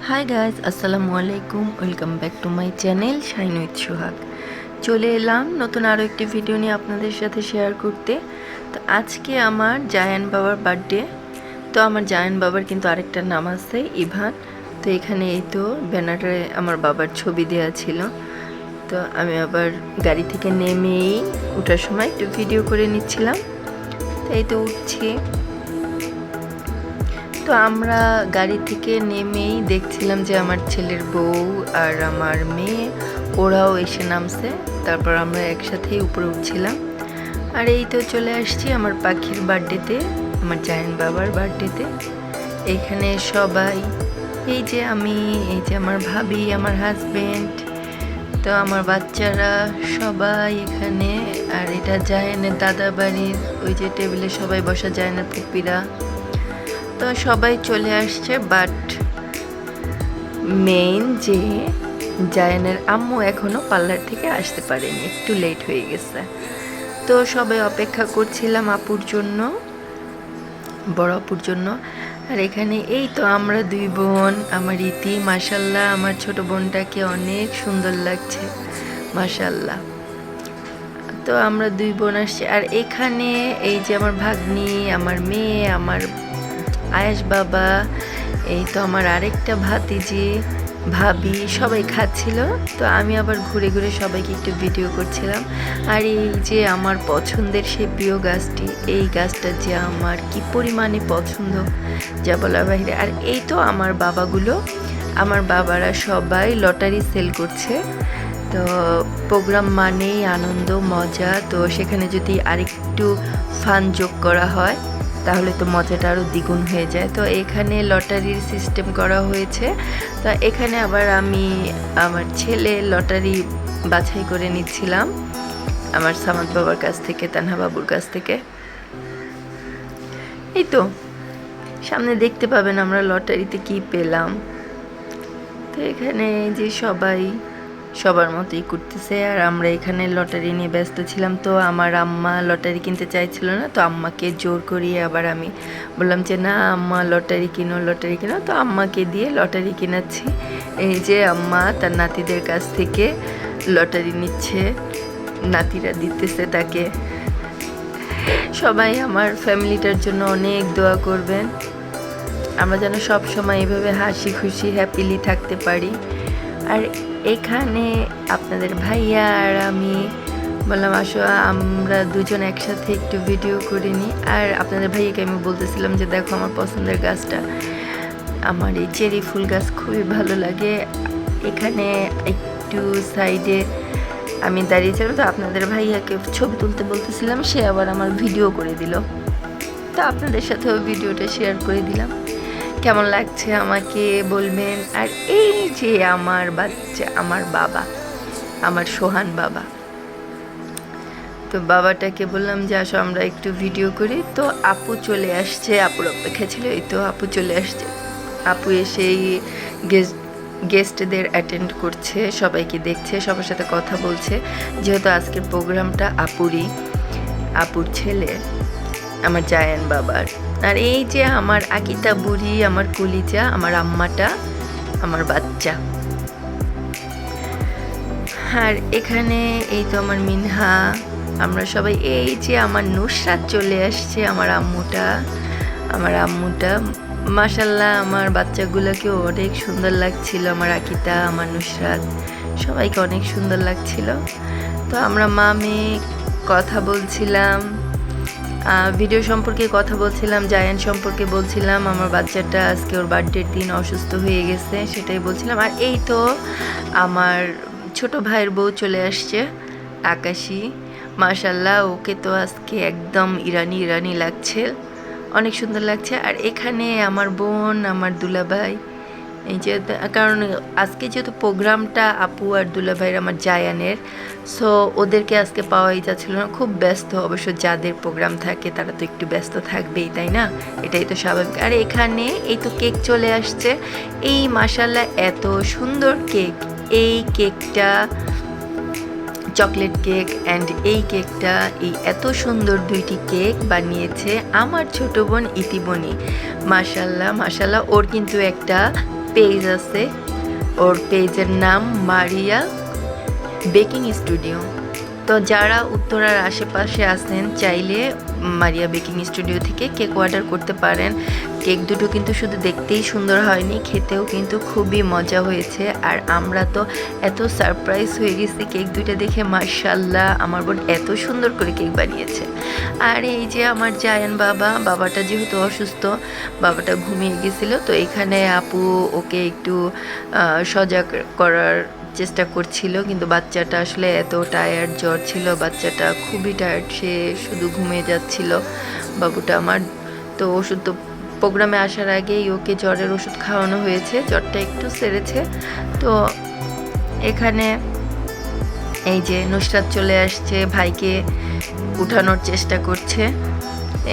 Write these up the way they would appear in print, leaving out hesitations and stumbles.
High guys, আসসালামু আলাইকুম। Welcome back to my channel shine with Sohag. চলে এলাম নতুন আরও একটি ভিডিও নিয়ে আপনাদের সাথে শেয়ার করতে। তো আজকে আমার জায়ান বাবার বার্থডে। তো আমার জায়ান বাবার কিন্তু আরেকটা নাম আছে ইভান। তো এখানে এই তো ব্যানারে আমার বাবার ছবি দেওয়া ছিল। তো আমি আবার গাড়ি থেকে নেমেই ওঠার সময় একটু ভিডিও করে নিচ্ছিলাম। তো এই তো উঠছি। তো আমরা গাড়ি থেকে নেমেই দেখছিলাম যে আমার ছেলের বউ আর আমার মেয়ে ওরাও এসে নামছে। তারপর আমরা একসাথেই উপরে উঠছিলাম। আর এই তো চলে আসছি আমার পাখির বার্থডেতে, আমার জায়ান বাবার বার্থডেতে। এখানে সবাই, এই যে আমি, এই যে আমার ভাবি, আমার হাজবেন্ড, তো আমার বাচ্চারা সবাই এখানে। আর এটা জায়ানের দাদা বাড়ির ওই যে টেবিলে সবাই বসা, জায়ানের পুপিরা। তো সবাই চলে আসছে, বাট মেইন যে জায়ানের আম্মু এখনও পার্লার থেকে আসতে পারেনি, একটু লেট হয়ে গেছে। তো সবাই অপেক্ষা করছিলাম আপুর জন্য, বড় আপুর জন্য। আর এখানে এই তো আমরা দুই বোন, আমার ইতি, মাশাল্লাহ আমার ছোট বোনটাকে অনেক সুন্দর লাগছে মাশাল্লাহ। তো আমরা দুই বোন আসছি। আর এখানে এই যে আমার ভাগ্নি, আমার মেয়ে, আমার আয়েশ বাবা, এই তো আমার আরেকটা ভাতিজি, ভাবি, সবাই খাচ্ছিল। তো আমি আবার ঘুরে ঘুরে সবাইকে একটু ভিডিও করছিলাম। আর এই যে আমার পছন্দের সেই প্রিয় গাছটি, এই গাছটা যে আমার কি পরিমাণে পছন্দ যা বলার বাইরে। আর এই তো আমার বাবাগুলো, আমার বাবারা সবাই লটারি সেল করছে। তো প্রোগ্রাম মানেই আনন্দ মজা, তো সেখানে যদি আরেকটু ফান যোগ করা হয় তাহলে তো মজাটা আরও দ্বিগুণ হয়ে যায়। তো এখানে লটারির সিস্টেম করা হয়েছে। তো এখানে আবার আমি আমার ছেলে লটারি বাছাই করে নিচ্ছিলাম আমার সামাদ বাবার কাছ থেকে, তানহা বাবুর কাছ থেকে। এই তো সামনে দেখতে পাবেন আমরা লটারিতে কি পেলাম। তো এখানে যে সবাই সবার মতোই করতেছে। আর আমরা এখানে লটারি নিয়ে ব্যস্ত ছিলাম। তো আমার আম্মা লটারি কিনতে চাইছিল না, তো আম্মাকে জোর করিয়ে আবার আমি বললাম যে না আম্মা লটারি কিনো, লটারি কিনো। তো আম্মাকে দিয়ে লটারি কিনাচ্ছি। এই যে আম্মা তার নাতিদের কাছ থেকে লটারি নিচ্ছে, নাতিরা দিতেছে তাকে। সবাই আমার ফ্যামিলিটার জন্য অনেক দোয়া করবেন, আমরা যেন সব সময় এভাবে হাসি খুশি হ্যাপিলি থাকতে পারি। আর এখানে আপনাদের ভাইয়া আর আমি বললাম আসো আমরা দুজন একসাথে একটু ভিডিও করে নিই। আর আপনাদের ভাইয়াকে আমি বলতেছিলাম যে দেখো আমার পছন্দের গাছটা, আমার এই চেরি ফুল গাছ খুবই ভালো লাগে। এখানে একটু সাইডে আমি দাঁড়িয়েছিলাম, তো আপনাদের ভাইয়াকে ছবি তুলতে বলতেছিলাম, সে আবার আমার ভিডিও করে দিল। তো আপনাদের সাথেও ভিডিওটা শেয়ার করে দিলাম। কেমন লাগছে আমাকে বলবেন। আর এই যে আমার বাচ্চা, আমার বাবা, আমার সোহান বাবা, তো বাবাটাকে বললাম যে আসো আমরা একটু ভিডিও করি। তো আপু চলে আসছে, আপুর অপেক্ষা ছিল। এই তো আপু চলে আসছে। আপু এসেই গেস্টদের অ্যাটেন্ড করছে, সবাইকে দেখছে, সবার সাথে কথা বলছে, যেহেতু আজকের প্রোগ্রামটা আপুর ছেলে আমার জায়ান বাবার। আর এই যে আমার আকিতা বুড়ি, আমার কলিজা, আমার আম্মাটা, আমার বাচ্চা। আর এখানে এই তো আমার মিনহা, আমরা সবাই। এই যে আমার নুসরাত চলে আসছে, আমার আম্মুটা মাশাল্লাহ আমার বাচ্চাগুলোকে অনেক সুন্দর লাগছিল। আমার আকিতা, আমার নুসরাত, সবাইকে অনেক সুন্দর লাগছিল। তো আমরা মা মেয়ে কথা বলছিলাম, ভিডিও সম্পর্কে কথা বলছিলাম, জায়ান সম্পর্কে বলছিলাম। আমার বাচ্চাটা আজকে ওর বার্থডের দিন অসুস্থ হয়ে গেছে, সেটাই বলছিলাম। আর এই তো আমার ছোট ভাইয়ের বউ চলে আসছে, আকাশী, মাশাল্লাহ ওকে তো আজকে একদম ইরানি ইরানি লাগছে, অনেক সুন্দর লাগছে। আর এখানে আমার বোন, আমার দুলাভাই, এই যে কারণ আজকে যেহেতু প্রোগ্রামটা আপু আর দুলাভাইয়ের আমার জায়ানের, সো ওদেরকে আজকে পাওয়াই যাচ্ছিল না, খুব ব্যস্ত। অবশ্য যাদের প্রোগ্রাম থাকে তারা তো একটু ব্যস্ত থাকবেই, তাই না? এটাই তো স্বাভাবিক। আর এখানে এই তো কেক চলে আসছে, এই মাশাল্লাহ এত সুন্দর কেক। এই কেকটা চকলেট কেক, অ্যান্ড এই কেকটা, এই এত সুন্দর দুইটি কেক বানিয়েছে আমার ছোট বোন ইতিবনি। মাশাল্লাহ মাশাল্লাহ, ওর কিন্তু একটা পেজ আছে, ওর পেজের নাম মারিয়া বেকিং স্টুডিও। তো যারা উত্তরার আশেপাশে আছেন চাইলে মারিয়া বেকিং স্টুডিও থেকে কেক অর্ডার করতে পারেন। কেক দুটো কিন্তু শুধু দেখতেই সুন্দর হয়নি, খেতেও কিন্তু খুবই মজা হয়েছে। আর আমরা তো এত সারপ্রাইজ হয়ে গেছি কেক দুটো দেখে, মাশাআল্লাহ আমার বোন এত সুন্দর করে কেক বানিয়েছে। আর এই যে আমার জায়ান বাবাটা যেহেতু অসুস্থ, বাবাটা ঘুমিয়ে গেছিল, তো এখানে আপু ওকে একটু সজাগ করার চেষ্টা করছিল, কিন্তু বাচ্চাটা আসলে এত টায়ার্ড, জ্বর ছিল, বাচ্চাটা খুবই টায়ার্ড, সে শুধু ঘুমিয়ে যাচ্ছিল বাবুটা আমার। তো ওষুধ তো প্রোগ্রামে আসার আগেই ওকে জ্বরের ওষুধ খাওয়ানো হয়েছে, জ্বরটা একটু সেরেছে। তো এখানে এই যে নুসরাত চলে আসছে, ভাইকে উঠানোর চেষ্টা করছে।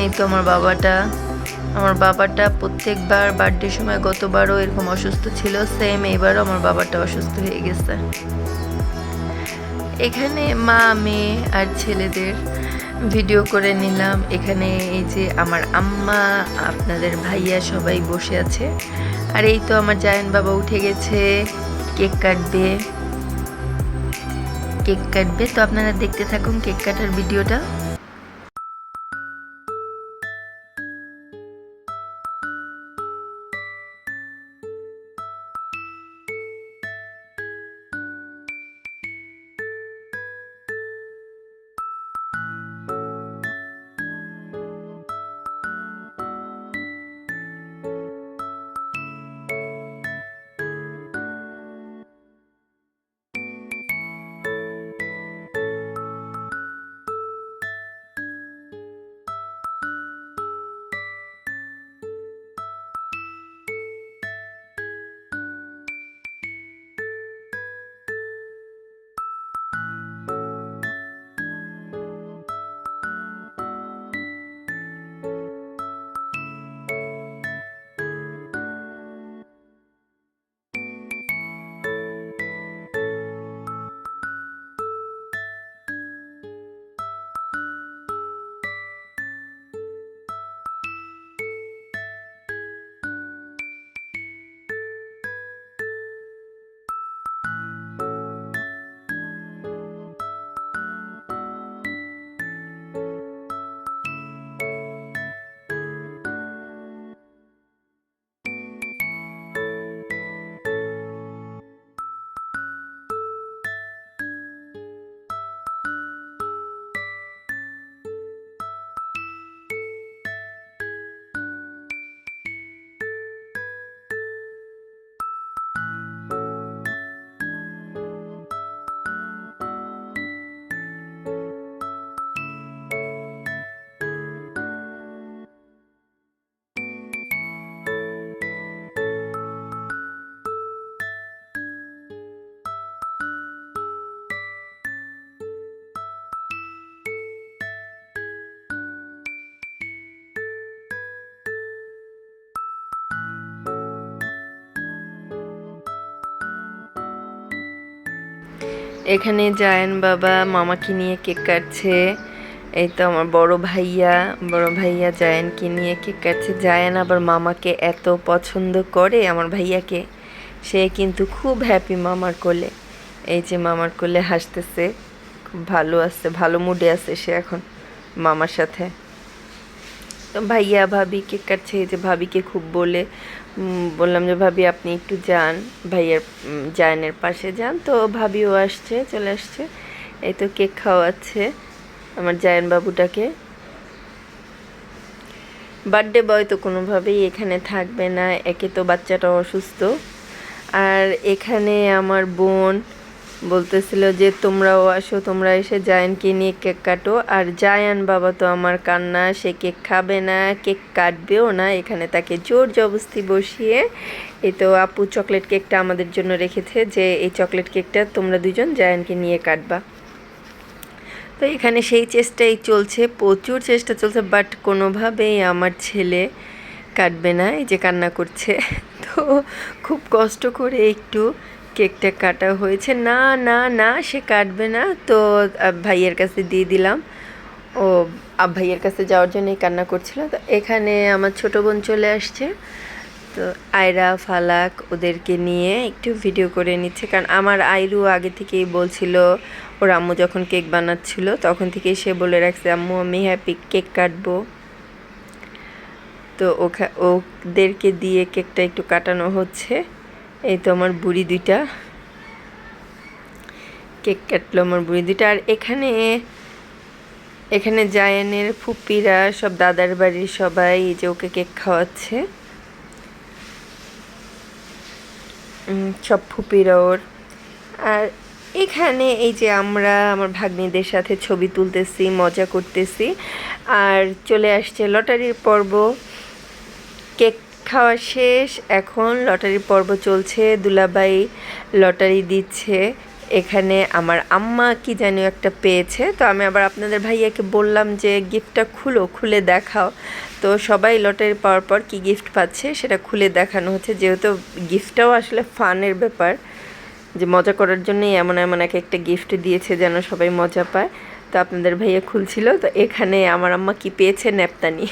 এই তো আমার বাবাটা প্রত্যেকবার বার্থডে সময়, গতবারও এরকম অসুস্থ ছিল, সেম এবারও আমার বাবাটা অসুস্থ হয়ে গেছে। এখানে মা, মেয়ে আর ছেলেদের ভিডিও করে নিলাম। এখানে এই যে আমার আম্মা, আপনাদের ভাইয়া সবাই বসে আছে। আর এই তো আমার জায়ান বাবা উঠে গেছে, কেক কাটবে। তো আপনারা দেখতে থাকুন কেক কাটার ভিডিওটা। এখানে জায়ান বাবা মামাকে নিয়ে কেক কাটছে। এই তো আমার বড় ভাইয়া জায়ানকে নিয়ে কেক কাটছে। জায়ান আবার মামাকে এত পছন্দ করে, আমার ভাইয়াকে, সে কিন্তু খুব হ্যাপি মামার কোলে। এই যে মামার কোলে হাসতেছে, খুব ভালো আছে, ভালো মুডে আছে সে এখন মামার সাথে। তো ভাইয়া ভাবি কেক কাটছে, এই যে ভাবিকে খুব বললাম যে ভাবি আপনি একটু যান, ভাইয়ার জায়ানের পাশে যান। তো ভাবিও চলে আসছে। এই তো কেক খাওয়াচ্ছে আমার জায়ান বাবুটাকে। বার্থডে বয় তো কোনোভাবেই এখানে থাকবে না, একে তো বাচ্চাটা অসুস্থ। আর এখানে আমার বোন বলতেছিল যে তোমরাও আসো, তোমরা এসে জায়ানকে নিয়ে কেক কাটো। আর জায়ান বাবা তো আমার কান্না, সে কেক খাবে না, কেক কাটবেও না। এখানে তাকে জোর জবরদস্তি বসিয়ে এই তো আপু চকলেট কেকটা আমাদের জন্য রেখেছে, যে এই চকলেট কেকটা তোমরা দুজন জায়ানকে নিয়ে কাটবা। তো এখানে সেই চেষ্টাই চলছে, প্রচুর চেষ্টা চলছে, বাট কোনোভাবেই আমার ছেলে কাটবে না, এই যে কান্না করছে। তো খুব কষ্ট করে একটু কেকটা কাটা হয়েছে। না না না, সে কাটবে না। তো ভাইয়ের কাছে দিয়ে দিলাম, ও ভাইয়ের কাছে যাওয়ার জন্যই কান্না করছিল। তো এখানে আমার ছোটো বোন চলে আসছে। তো তো আয়রা ফালাক ওদেরকে নিয়ে একটু ভিডিও করে নিচ্ছে, কারণ আমার আইরু আগে থেকেই বলছিল, ওর আম্মু যখন কেক বানাচ্ছিল তখন থেকেই সে বলে রাখছে আম্মু আমি হ্যাপি কেক কাটবো। তো ওদেরকে দিয়ে কেকটা একটু কাটানো হচ্ছে। এই তো আমার বুড়ি দুইটা কেক কাটলো, আমার বুড়ি দুইটা। আর এখানে জায়ানের ফুপিরা সব দাদার বাড়ির সবাই এই যে ওকে কেক খাওয়াচ্ছে, সব ফুপিরা ওর। আর এখানে এই যে আমরা আমার ভাগ্নিদের সাথে ছবি তুলতেছি, মজা করতেছি। আর চলে আসছে লটারির পর্ব। কেক খাওয়া শেষ, এখন লটারির পর্ব চলছে। দুলাভাই লটারি দিচ্ছে। এখানে আমার আম্মা কি জানি একটা পেয়েছে, তো আমি আবার আপনাদের ভাইয়াকে বললাম যে গিফটটা খুলে দেখাও। তো সবাই লটারি পাওয়ার পর কী গিফট পাচ্ছে সেটা খুলে দেখানো হচ্ছে, যেহেতু গিফটটাও আসলে ফানের ব্যাপার, যে মজা করার জন্যই এমন এক একটা গিফট দিয়েছে যেন সবাই মজা পায়। তো আপনাদের ভাইয়া খুলছিল। তো এখানে আমার আম্মা কি পেয়েছে, ন্যাপতানি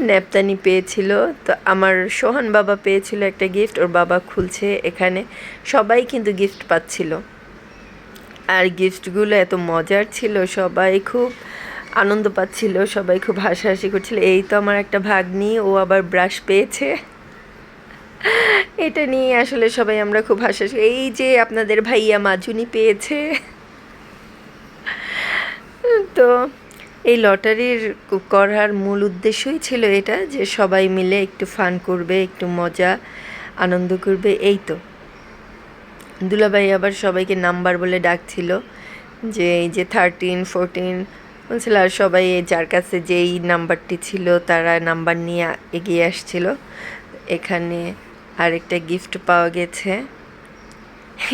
ন্যাপতানি পেয়েছিল। তো আমার সোহান বাবা পেয়েছিল একটা গিফট, ওর বাবা খুলছে। এখানে সবাই কিন্তু গিফট পাচ্ছিল, আর গিফটগুলো এত মজার ছিল, সবাই খুব আনন্দ পাচ্ছিল, সবাই খুব হাসাহাসি করছিল। এই তো আমার একটা ভাগ্নি, ও আবার ব্রাশ পেয়েছে। এটা নিয়ে আসলে সবাই আমরা খুব হাসাহাসি। এই যে আপনাদের ভাইয়া মাজুনি পেয়েছে। তো এই লটারির করার মূল উদ্দেশ্যই ছিল এটা, যে সবাই মিলে একটু ফান করবে, একটু মজা আনন্দ করবে। এই তো দুলাভাই আবার সবাইকে নাম্বার বলে ডাকছিল, যে এই যে 13, 14 বলছিল। আর সবাই যার কাছে যেই নাম্বারটি ছিল তারা নাম্বার নিয়ে এগিয়ে আসছিল। এখানে আরেকটা গিফট পাওয়া গেছে।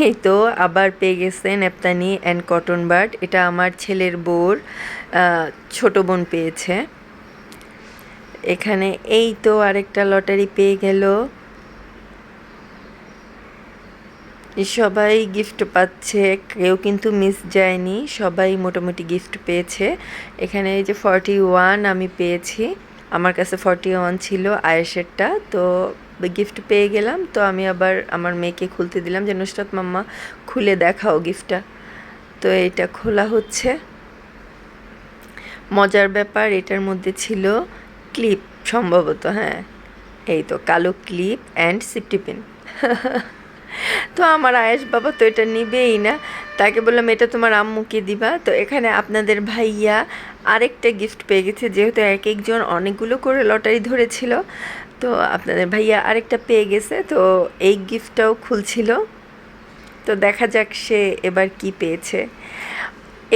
এই তো আবার পেয়ে গেছে নেপতানি অ্যান্ড কটন বাড। এটা আমার ছেলের বউর ছোট বোন পেয়েছে। এখানে এই তো আরেকটা লটারি পেয়ে গেল। সবাই গিফট পাচ্ছে, কেউ কিন্তু মিস যায়নি, সবাই মোটামুটি গিফট পেয়েছে। এখানে এই যে 41 আমি পেয়েছি, আমার কাছে 41 ছিল আয়েশেরটা। তো গিফট পেয়ে গেলাম। তো আমি আবার আমার মেয়েকে খুলতে দিলাম যে নুসরাত মাম্মা খুলে দেখাও গিফটটা। তো এটা খোলা হচ্ছে। মজার ব্যাপার, এটার মধ্যে ছিল ক্লিপ সম্ভবত, হ্যাঁ এই তো কালো ক্লিপ অ্যান্ড সিফটি পিন। তো আমার আয়েশ বাবা তো এটা নিবেই না, তাকে বললাম এটা তোমার আম্মুকে দিবা। তো এখানে আপনাদের ভাইয়া আরেকটা গিফট পেয়ে গেছে, যেহেতু এক একজন অনেকগুলো করে লটারি ধরেছিল। তো আপনাদের ভাইয়া আরেকটা পেয়ে গেছে, তো এই গিফটটাও খুলছিল। তো দেখা যাক সে এবার কি পেয়েছে।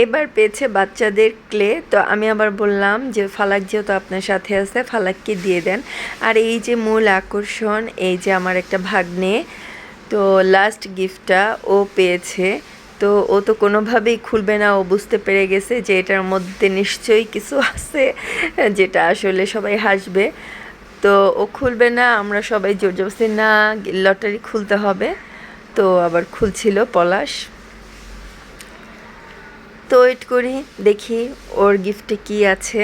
এবার পেয়েছে বাচ্চাদের ক্লে। তো আমি আবার বললাম যে ফালাক যেহেতু আপনার সাথে আছে, ফালাককে দিয়ে দেন। আর এই যে মূল আকর্ষণ, এই যে আমার একটা ভাগ্নে, তো লাস্ট গিফটটা ও পেয়েছে। তো ও তো কোনোভাবেই খুলবে না, ও বুঝতে পেরে গেছে যে এটার মধ্যে নিশ্চয়ই কিছু আছে যেটা আসলে সবাই হাসবে। তো ও খুলবে না, আমরা সবাই জোর জবরদস্তি না লটারি খুলতে হবে। তো আবার খুলছিল পলাশ। তো ওয়েট করি, দেখি ওর গিফটে কি আছে।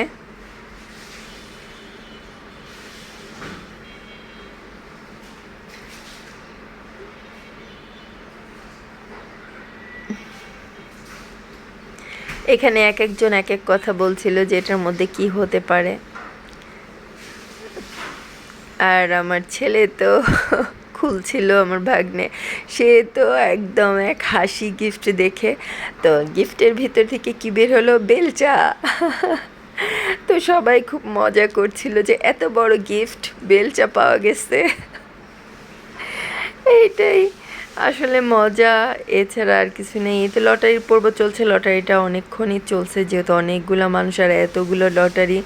এখানে এক একজন এক এক কথা বলছিল যে এটার মধ্যে কি হতে পারে। আর আমার ছেলে তো খুলছিল, আমার ভাগ্নে, সে তো একদম এক হাসি গিফট দেখে। তো গিফটের ভিতর থেকে কী বের হলো, বেলচা। তো সবাই খুব মজা করছিল যে এত বড় গিফট, বেলচা পাওয়া গেছে। এইটাই আসলে মজা, এছাড়া আর কিছু নেই। তো লটারির পর্ব চলছে, লটারিটা অনেকক্ষণই চলছে, যেহেতু অনেকগুলো মানুষ আর এতগুলো লটারি,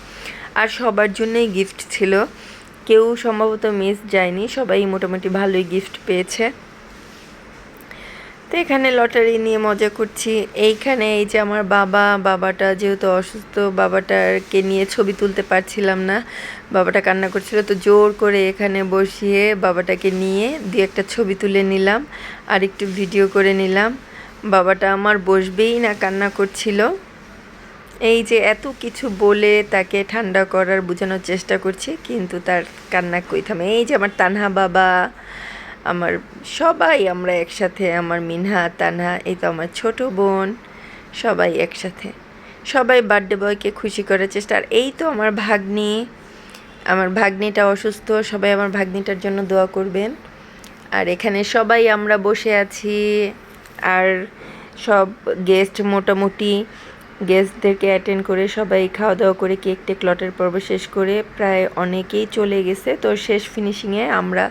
আর সবার জন্যই গিফট ছিল, কেউ সম্ভবত মিস যায়নি, সবাই মোটামুটি ভালোই গিফট পেয়েছে। তো এখানে লটারি নিয়ে মজা করছি। এইখানে এই যে আমার বাবাটা যেহেতু অসুস্থ, বাবাটাকে নিয়ে ছবি তুলতে পারছিলাম না, বাবাটা কান্না করছিল। তো জোর করে এখানে বসিয়ে বাবাটাকে নিয়ে একটা ছবি তুলে নিলাম আর একটু ভিডিও করে নিলাম। বাবাটা আমার বসবেই না, কান্না করছিল। এই যে এত কিছু বলে তাকে ঠান্ডা করার বোঝানোর চেষ্টা করছি, কিন্তু তার কান্না কই থামে। এই যে আমার তানহা বাবা, আমার সবাই আমরা একসাথে, আমার মিনহা, তানহা, এই তো আমার ছোট বোন, সবাই একসাথে, সবাই বার্থডে বয়কে খুশি করার চেষ্টা। আর এই তো আমার ভাগ্নিটা অসুস্থ, সবাই আমার ভাগ্নিটার জন্য দোয়া করবেন। আর এখানে সবাই আমরা বসে আছি, আর সব গেস্ট মোটামুটি গেস্টদেরকে অ্যাটেন্ড করে সবাই খাওয়া দাওয়া করে কেক টেক লটের পর্ব শেষ করে প্রায় অনেকেই চলে গেছে। তো শেষ ফিনিশিংয়ে আমরা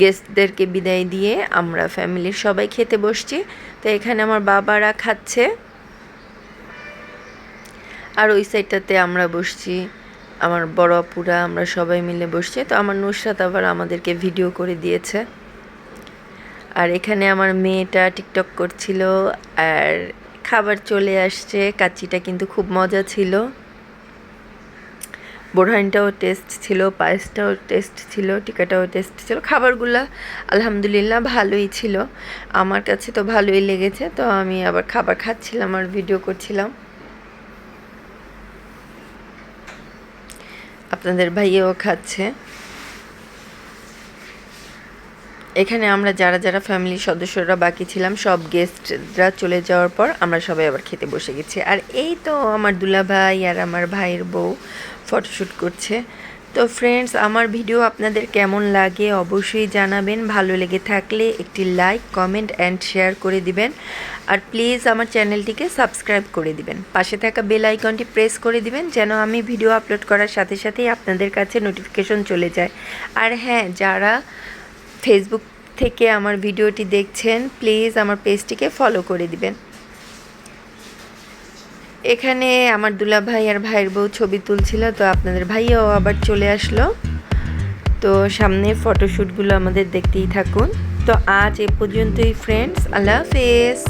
গেস্টদেরকে বিদায় দিয়ে আমরা ফ্যামিলির সবাই খেতে বসছি। তো এখানে আমার বাবারা খাচ্ছে, আর ওই সাইডটাতে আমরা বসছি, আমার বড় আপুরা, আমরা সবাই মিলে বসছি। তো আমার নুসরাত আবার আমাদেরকে ভিডিও করে দিয়েছে। আর এখানে আমার মেয়েটা টিকটক করছিল, আর খাবার চলে আসছে। কাচ্চিটা কিন্তু খুব মজা ছিল, বোরহানটাও টেস্ট ছিল, পায়েসটাও টেস্ট ছিল, টিকাটাও টেস্ট ছিল। খাবারগুলা আলহামদুলিল্লাহ ভালোই ছিল, আমার কাছে তো ভালোই লেগেছে। তো আমি আবার খাবার খাচ্ছিলাম আর ভিডিও করছিলাম। আপনাদের ভাইয়াও খাচ্ছে। এখানে আমরা যারা যারা ফ্যামিলির সদস্যরা বাকি ছিলাম, সব গেস্টরা চলে যাওয়ার পর আমরা সবাই আবার খেতে বসে গেছি। আর এই তো আমার দুলা ভাই আর আমার ভাইয়ের বউ ফটোশ্যুট করছে। তো ফ্রেন্ডস, আমার ভিডিও আপনাদের কেমন লাগে অবশ্যই জানাবেন। ভালো লেগে থাকলে একটি লাইক, কমেন্ট অ্যান্ড শেয়ার করে দিবেন। আর প্লিজ আমার চ্যানেলটিকে সাবস্ক্রাইব করে দিবেন, পাশে থাকা বেল আইকনটি প্রেস করে দিবেন, যেন আমি ভিডিও আপলোড করার সাথে সাথেই আপনাদের কাছে নোটিফিকেশন চলে যায়। আর হ্যাঁ, যারা ফেসবুক থেকে আমার ভিডিওটি দেখছেন, প্লিজ আমার পেজটিকে ফলো করে দিবেন। এখানে আমার দুলা ভাই আর ভাইয়ের বউ ছবি তুলছিল, তো আপনাদের ভাইয়াও আবার চলে আসলো। তো সামনে ফটোশ্যুটগুলো আমাদের দেখতেই থাকুন। তো আজ এ পর্যন্তই ফ্রেন্ডস, আল্লাহ হাফেজ।